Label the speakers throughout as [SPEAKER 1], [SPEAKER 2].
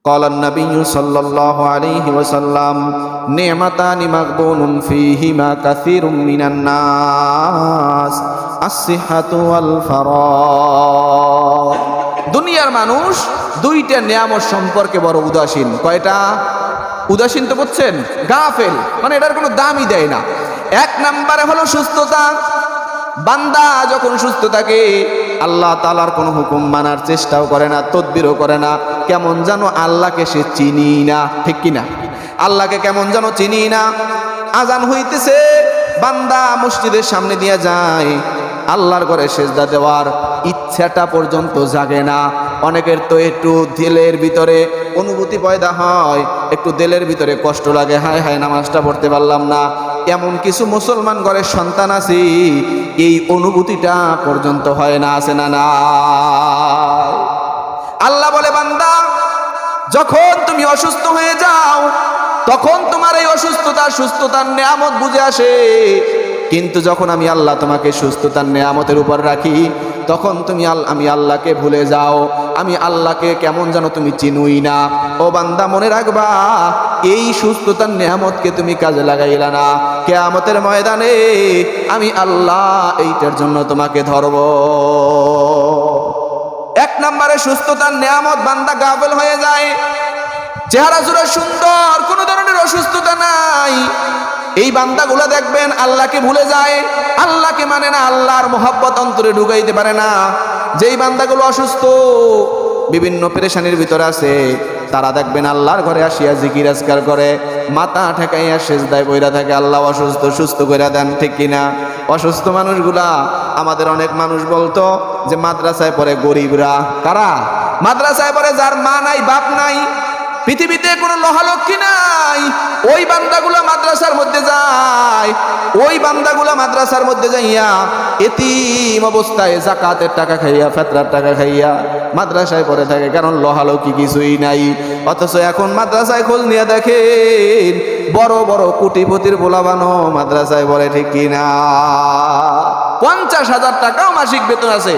[SPEAKER 1] قال النبي صلى الله عليه وسلم نعمتان مغبون فيهما كثير من الناس الصحة والفراغ। দুনিয়ার মানুষ দুইটা নিয়ামত সম্পর্কে বড় উদাসীন। কয়টা? উদাসীন তো বুঝছেন, গাফেল, মানে এটার কোনো দামই দেয় না। এক নম্বরে হলো সুস্থতা। বান্দা যখন সুস্থ থাকে আল্লাহ তাআলার কোনো হুকুম মানার চেষ্টাও করে না, তদবিরও করে না, কেমন যেন আল্লাহকে সে চিনি না, ঠিক কিনা? আল্লাহকে কেমন যেন চিনি না। আজান হইতেছে, বান্দা মসজিদের সামনে দিয়ে যায়, আল্লাহর ঘরে সেজদা দেওয়ার ইচ্ছাটা পর্যন্ত জাগে না। অনেকের তো একটু দিলের ভিতরে অনুভূতি পয়দা হয়, একটু দিলের ভিতরে কষ্ট লাগে, হায় হায় নামাজটা পড়তে পারলাম না। এমন কিছু মুসলমান ঘরের সন্তান আছে, এই অনুভূতিটা পর্যন্ত হয় না, আছে না? না। আল্লাহ বলে, বান্দা যখন তুমি অসুস্থ হয়ে যাও তখন তোমার এই সুস্থতার নিয়ামত বুঝে আসে, কিন্তু যখন আমি আল্লাহ তোমাকে সুস্থতার নিয়ামতের উপর রাখি তখন তুমি আমি আল্লাহকে ভুলে যাও, আমি আল্লাহকে কেমন যেন তুমি চিনুই না। ও বান্দা মনে রাখবা, এই সুস্থতার নিয়ামতকে তুমি কাজে লাগাইলা না, কিয়ামতের ময়দানে আমি আল্লাহ এইটার জন্য তোমাকে ধরব। এক নম্বরে সুস্থতার নিয়ামত বান্দা গাফেল হয়ে যায়। চেহারা জুড়ে সুন্দর, কোনো ধরনের অসুস্থতা নাই। এই বান্দাগুলো দেখবেন আল্লাহকে ভুলে যায়, আল্লাহকে মানে না, আল্লাহর মোহাব্বত অন্তরে ঢুকাইতে পারে না। যেই বান্দাগুলো অসুস্থ, বিভিন্ন পেরেশানির ভিতরে আছে, তারা দেখবেন আল্লাহর ঘরে আসিয়া জিকির আজকার করে, মাথা ঠেকাইয়া সেজদায় বইরা থাকে, আল্লাহ অসুস্থ সুস্থ করে দেন, ঠিক কিনা? অসুস্থ মানুষগুলা, আমাদের অনেক মানুষ বলতো যে মাদ্রাসায় পড়ে গরিবরা। কারা? মাদ্রাসায় পড়ে যার মা নাই বাপ নাই, পৃথিবীতে কোনো লোহালক্ষ্মী নাই, ওই বান্দাগুলা মাদ্রাসার মধ্যে যায়, ওই বান্দাগুলা মাদ্রাসার মধ্যে যাইয়া এতিম অবস্থায় যাকাতের টাকা খাইয়া, ফেতরার টাকা খাইয়া মাদ্রাসায় পড়ে থাকে, কারণ লোহালক্ষ্মী কিছুই নাই। অথচ এখন মাদ্রাসায় খোঁজ নিয়ে দেখেন বড় বড় কোটিপতির পোলাবানো মাদ্রাসায় পড়ে, ঠিক কিনা? 50,000 টাকাও মাসিক বেতন আছে।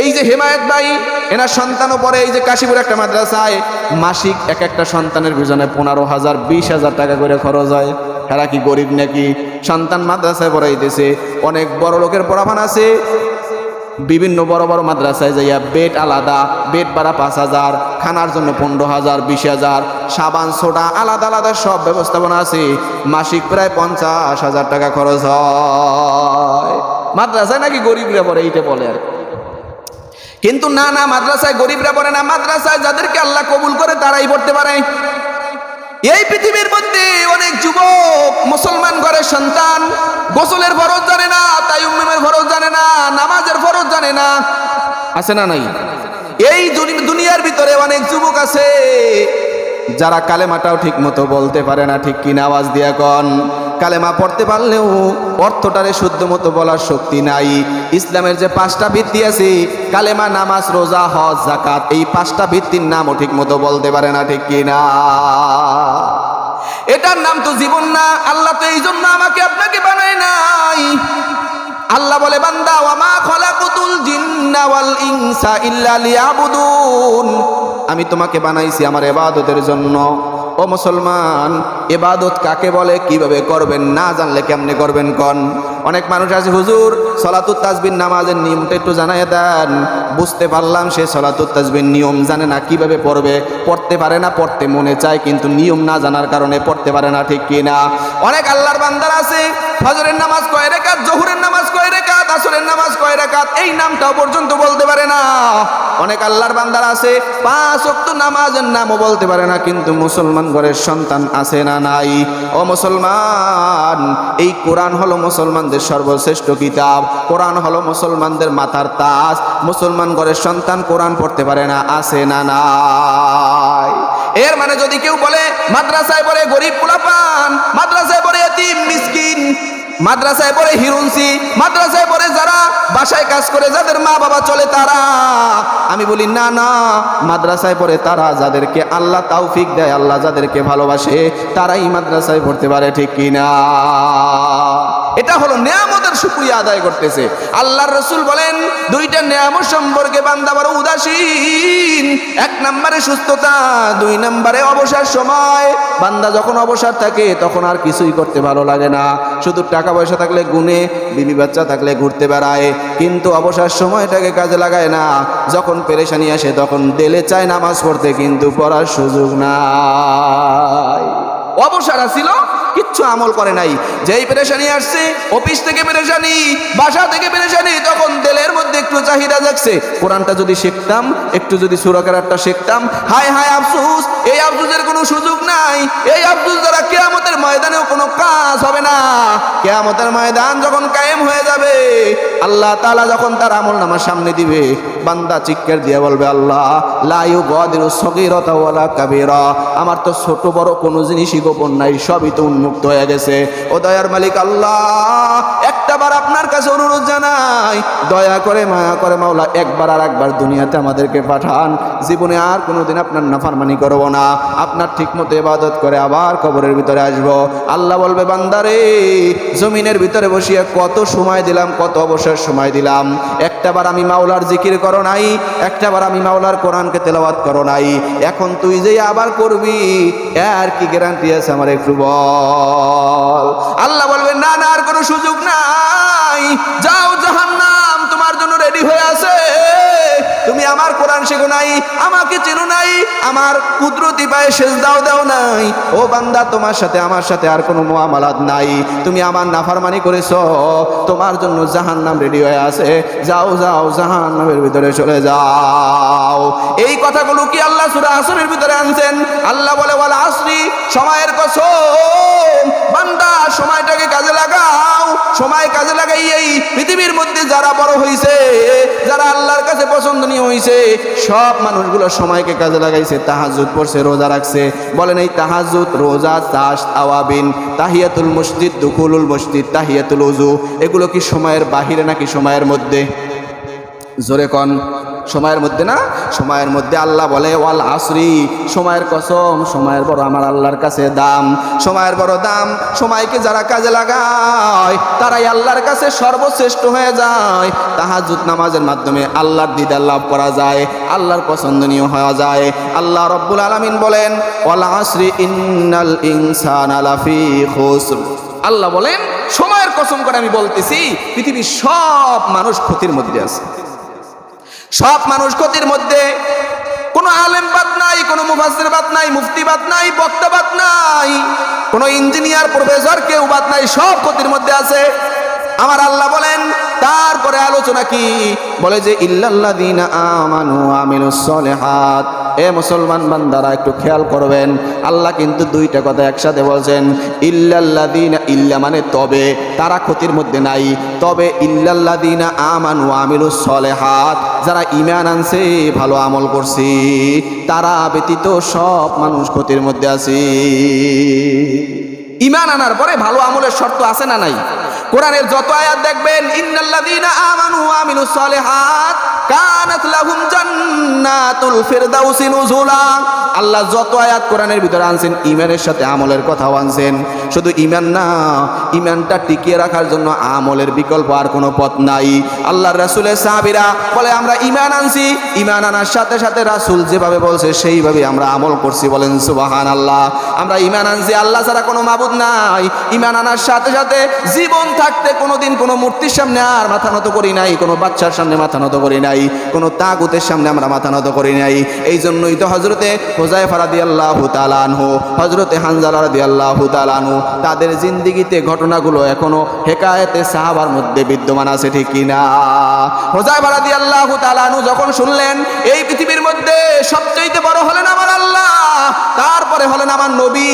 [SPEAKER 1] এই যে হেমায়েত ভাই, এনার সন্তানও পড়ে এই যে কাশীপুর একটা মাদ্রাসায়, মাসিক এক একটা সন্তানের পিছনে 15,000 20,000 টাকা করে খরচ হয়। এরা কি গরিব নাকি? সন্তান মাদ্রাসায় পড়াইতেছে। অনেক বড় লোকের পড়াবান আছে, বিভিন্ন বড় বড় মাদ্রাসায় যাইয়া বেড আলাদা, বেড ভাড়া 5,000, খানার জন্য 15,000 20,000, সাবান সোডা আলাদা আলাদা সব ব্যবস্থাপনা আছে, মাসিক প্রায় 50,000 টাকা খরচ হয়। মাদ্রাসায় নাকি গরিবরা পড়ে, এইটা বলে আর। কিন্তু না, মাদ্রাসায় গরিবরা পড়ে না, মাদ্রাসায় যাদেরকে আল্লাহ কবুল করে তারাই পড়তে পারে। এই পৃথিবীর মধ্যে অনেক যুবক মুসলমান ঘরের সন্তান গোসলের ফরজ জানে না, তায়াম্মুমের ফরজ জানে না, নামাজের ফরজ জানে না, আছে না নাই? এই দুনিয়ার ভিতরে অনেক যুবক আছে যারা কালেমাটাও ঠিক মতো বলতে পারে না, ঠিক কিনা? আওয়াজ দিয়া কন। কালেমা পড়তে পারলেও অর্থটারে শুদ্ধ মতো বলার শক্তি নাই। ইসলামের যে 5টা ভিত্তি আছে, কালেমা, নামাজ, রোজা, হজ, যাকাত, এই 5টা ভিত্তির নামও ঠিক মতো বলতে পারে না, ঠিক কিনা? এটার নাম তো জীবন না। আল্লাহ তো এই জন্য আমাকে আপনাকে বানায় নাই। আল্লাহ বলে, বান্দা ওয়ামা খলাকুতুল জিন্না ওয়াল ইনসা ইল্লা লিয়াবুদুন, আমি তোমাকে বানাইছি আমার ইবাদতের জন্য। ও মুসলমান, ইবাদত কাকে বলে, কিভাবে করবেন না জানলে কেমনে করবেন কোন? অনেক মানুষ আছে, হুজুর সলাতুত তাসবিহ নামাজের নিয়মটা একটু জানাইয়া দেন। বুঝতে পারলাম সে সলাতুত তাসবিহ নিয়ম জানে না, কিভাবে পড়বে, পড়তে পারে না, পড়তে মনে চায় কিন্তু নিয়ম না জানার কারণে পড়তে পারে না, ঠিক কিনা? অনেক আল্লাহর বান্দার আছে, ফজরের নামাজ কয় রাকাত, জোহরের নামাজ কয় রাকাত, আসরের নামাজ কয় রাকাত, এই নামটাও পর্যন্ত বলতে পারে না। অনেক আল্লাহর বান্দার আছে 5 ওয়াক্ত নামাজের নামও বলতে পারে না, কিন্তু মুসলমান ঘরের সন্তান আছে না নাই? ও মুসলমান, এই কোরআন হলো মুসলমানদের সর্বশ্রেষ্ঠ কিতাব, কোরআন হলো মুসলমানদের মাথার তাজ। মুসলমান ঘরের সন্তান কোরআন পড়তে পারে না, আছে না নাই? এর মানে যদি কেউ বলে মাদ্রাসায় পড়ে গরিব পোলাপান, মাদ্রাসায় পড়ে এতিম মিসকিন, মাদ্রাসায় পড়ে হিরুনসি, মাদ্রাসায় পড়ে যারা বাসায় কাজ করে, যাদের মা বাবা চলে তারা, আমি বলি না, মাদ্রাসায় পড়ে তারা যাদেরকে আল্লাহ তৌফিক দেয়, আল্লাহ যাদেরকে ভালোবাসে, তারাই মাদ্রাসায় পড়তে পারে, ঠিক কিনা? এটা হলো নিয়ামতের শুকরিয়া আদায় করতেছে। আল্লাহর রাসূল বলেন দুইটা নিয়ামত সম্পর্কে বান্দা বড় উদাসীন। এক নম্বরে সুস্থতা, দুই নম্বরে অবসর সময়। বান্দা যখন অবসর থাকে তখন আর কিছুই করতে ভালো লাগে না, শুধু টাকা পয়সা থাকলে গুনে, বিবি বাচ্চা থাকলে ঘুরতে বেড়ায়, কিন্তু অবসর সময়টাকে কাজে লাগায় না। যখন পেরেশানি আসে তখন দিলে চায় নামাজ পড়তে, কিন্তু পড়ার সুযোগ নাই। অবসর আসিল, কিচ্ছু আমল করে নাই। যেই পেরেশানি আসছে, অফিস থেকে পেরেশানি, বাসা থেকে পেরেশানি, তখন দিলের মধ্যে একটু চাহিদা জাগছে, কোরআনটা যদি শিখতাম, একটু যদি সূরা কেরাতটা শিখতাম। হায় হায় আফসোস, এই আফসোসের কোনো সুযোগ নাই। এই আফসোস দ্বারা কিয়ামতের ময়দানেও কোনো কাজ হবে না। কিয়ামতের ময়দান যখন কায়েম হয়ে যাবে, আল্লাহ তাআলা যখন তার আমলনামার সামনে দিবে, বান্দা চিৎকার দিয়ে বলবে, আল্লাহ লা ইউগাদিরু সগীরাতা ওয়ালা কাবীরা, আমার তো ছোট বড় কোনো জিনিসই গোপন নাই, সবই তো মুক্ত হয়ে গেছে। ও দয়ার মালিক আল্লাহ, একটাবার আপনার কাছে অনুরোধ জানাই, দয়া করে মায়া করে মাওলা একবার আর একবার দুনিয়াতে আমাদেরকে পাঠান। জীবনে আর কোনোদিন আপনার নাফরমানি করব না, আপনার ঠিকমতো ইবাদত করে আবার কবরের ভিতরে আসব। আল্লাহ বলবে, বান্দারে জমিনের ভিতরে বসিয়ে কত সময় দিলাম, কত অবসর সময় দিলাম, একটাবার আমি মাওলার জিকির করো নাই, একটাবার আমি মাওলার কোরআনকে তেলাওয়াত করো নাই। এখন তুই যে আবার করবি, এর কি গ্যারান্টি আছে আমার একটু বল। আল্লাহ বলবেন, না না, আর কোনো সুযোগ নাই, যাও, জাহান্নাম তোমার জন্য রেডি হয়ে আছে। তুমি আমার কোরআন শেখো নাই, আমাকে চেনো নাই, আমার কুদরতি পায়ে সেজদাও দাও নাই। ও বান্দা, তোমার সাথে আমার সাথে আর কোনো মুআমালাত নাই, তুমি আমার নাফরমানি করেছো, তোমার জন্য জাহান্নাম রেডি হয়ে আছে। যাও যাও, জাহান্নামের ভিতরে চলে যাও। এই কথাগুলো কি আল্লাহ সূরা আসরের ভিতরে আনছেন? আল্লাহ বলে, ওয়াল আসরি, সময়ের কসম, বান্দা সময়টাকে কাজে লাগাও। সময় কাজে লাগাই এই পৃথিবীর মধ্যে যারা বড় হইছে, যারা আল্লাহর কাছে পছন্দনীয় হইছে, সব মানুষগুলো সময়কে কাজে লাগাইছে। তাহাজ্জুদ পড়ছে, রোজা রাখছে। বলেন, এই তাহাজ্জুদ, রোজা, তাশ, আওয়াবিন, তাহিয়াতুল মসজিদ, দুখুলুল মসজিদ, তাহিয়াতুল ওযু, এগুলো কি সময়ের বাহিরে নাকি সময়ের মধ্যে? জোরে কন, সময়ের মধ্যে না? সময়ের মধ্যে। আল্লাহ বলে, ওয়াল আসরি, সময়ের কসম, সময়ের বড় আমার আল্লাহর কাছে দাম, সময়ের বড় দাম। সময়কে যারা কাজে লাগায় তারাই আল্লাহর কাছে সর্বশ্রেষ্ঠ হয়ে যায়। তাহাজ্জুদ নামাজের মাধ্যমে আল্লাহর দিদার লাভ করা যায়, আল্লাহর পছন্দনীয় হওয়া যায়। আল্লাহ রব্বুল আলামিন বলেন, ওয়াল আসরি ইন্নাল ইনসানা লাফি খুসর। আল্লাহ বলেন, সময়ের কসম করে আমি বলতেছি, পৃথিবীর সব মানুষ ক্ষতির মধ্যে আছে। সব মানুষ ক্ষতির মধ্যে। কোনো আলেম বাদ নাই, কোনো মুফাসসির বাদ নাই, মুফতি বাদ নাই, বক্তা বাদ নাই, কোনো ইঞ্জিনিয়ার, প্রফেসর কেউ বাদ নাই, সব ক্ষতির মধ্যে আছে। আমার আল্লাহ বলেন, তারপরে আলোচনা কি বলে, যে ইল্লাল্লাযীনা আমানু ওয়া আমিলুস সলিহাত। এ মুসলমান বান্দারা একটু খেয়াল করবেন, আল্লাহ কিন্তু দুইটা কথা একসাথে বলছেন। ইল্লাল্লাযীনা, ইল্লা মানে তবে, তারা ক্ষতির মধ্যে নাই, তবে ইল্লাল্লাযীনা আমানু ওয়া আমিলুস সলিহাত, যারা ঈমান আনছে, ভালো আমল করছে, তারা ব্যতীত সব মানুষ ক্ষতির মধ্যে আছে। ঈমান আনার পরে ভালো আমলের শর্ত আছে না নাই? কোরআনের যত আয়াত দেখবেন, ইন্নাল্লাযীনা আমানু ওয়া আমিলুস সলিহাত কানাত লাহুম জান্নাতুল ফিরদাউসি নুজুলা। আল্লাহ যত আয়াত কোরআনের ভিতরে আনছেন, ঈমানের সাথে আমলের কথাও আনছেন। শুধু ঈমান না, ঈমানটা টিকিয়ে রাখার জন্য আমলের বিকল্প আর কোনো পথ নাই। আল্লাহর রাসূলের সাহাবীরা বলে, আমরা ঈমান আনছি, ঈমান আনার সাথে সাথে রাসূল যেভাবে বলছে সেইভাবে আমরা আমল করছি। বলেন সুবহানাল্লাহ। আমরা ঈমান আনছি, আল্লাহ ছাড়া কোনো মাবুদ নাই। ঈমান আনার সাথে সাথে জীবন থাকতে কোনোদিন কোনো মূর্তির সামনে আর মাথা নত করি নাই, কোনো বাচ্চার সামনে মাথা নত করি নাই, কোনো তাগুতের সামনে আমরা মাথা নত করি নাই। এই জন্যই তো হযরতে হুযায়ফা রাদিয়াল্লাহু তাআলা আনহু, হযরতে হানজালা রাদিয়াল্লাহু তাআলা আনহু, তাদের জিন্দেগিতে ঘটনাগুলো এখনো হেকায়েতে সাহাবার মধ্যে বিদ্যমান আছে, ঠিক কিনা? হুযায়ফা রাদিয়াল্লাহু তাআলা আনহু যখন শুনলেন এই পৃথিবীর মধ্যে সবচেয়ে বড় হলেন আমার আল্লাহ, তারপরে হলেন আমার নবী,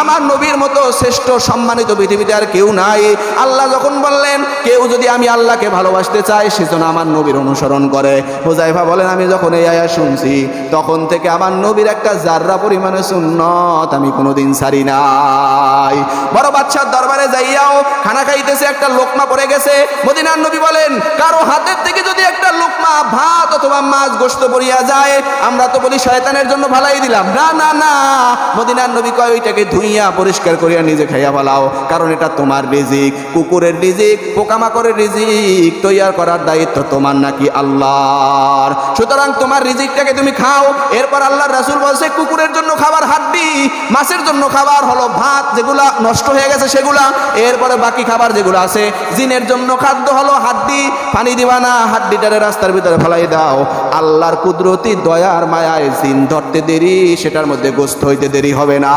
[SPEAKER 1] আমার নবীর মতো শ্রেষ্ঠ সম্মানিত পৃথিবীতে আর কেউ নাই। আল্লাহ যখন বললেন, কেউ যদি আমি আল্লাহকে ভালোবাসতে চাই, সেজন্য আমার নবীর অনুসরণ করে। হুযায়ফা বলেন, আমি যখন এই আয়াত শুনছি, তখন থেকে আমার নবীর একটা জাররা পরিমাণে সুন্নত আমি কোনোদিন ছাড়ি নাই। বড় বাদশার দরবারে যাইয়াও খানা খাইতেছে, একটা লোকমা পড়ে গেছে। মদিনার নবী বলেন, কারো হাতের থেকে যদি একটা লোকমা ভাত অথবা মাছ গোশত পড়িয়া যায়, আমরা তো বলি শয়তানের জন্য ভালাই দিলাম। না না না, মদিনার নবী কয় ওইটাকে ধুইয়া পরিষ্কার করিয়া নিজে খাইয়া ফেলাও, কারণ এটা তোমার রিজিক। কুকুরের রিজিক, পোকামাকড়ের রিজিক তৈয়ার করার দায়িত্ব তোমার নাকি আল্লাহর। সুতরাং তোমার রিজিকটাকে তুমি খাও। এরপর আল্লাহর রাসূল বলছে কুকুরের জন্য খাবার হাড্ডি, মাছের জন্য খাবার হলো ভাত যেগুলা নষ্ট হয়ে গেছে সেগুলা, এরপরে বাকি খাবার যেগুলো আছে। জিনের জন্য খাদ্য হলো হাড্ডি, পানি দিবা না, হাড্ডিটারে রাস্তার ভিতরে ফেলাই দাও। আল্লাহর কুদরতি দয়ার মায়ায় জিন ধরতে দেরি, সেটার মধ্যে গোস্ত হইতে দেরি হবে না।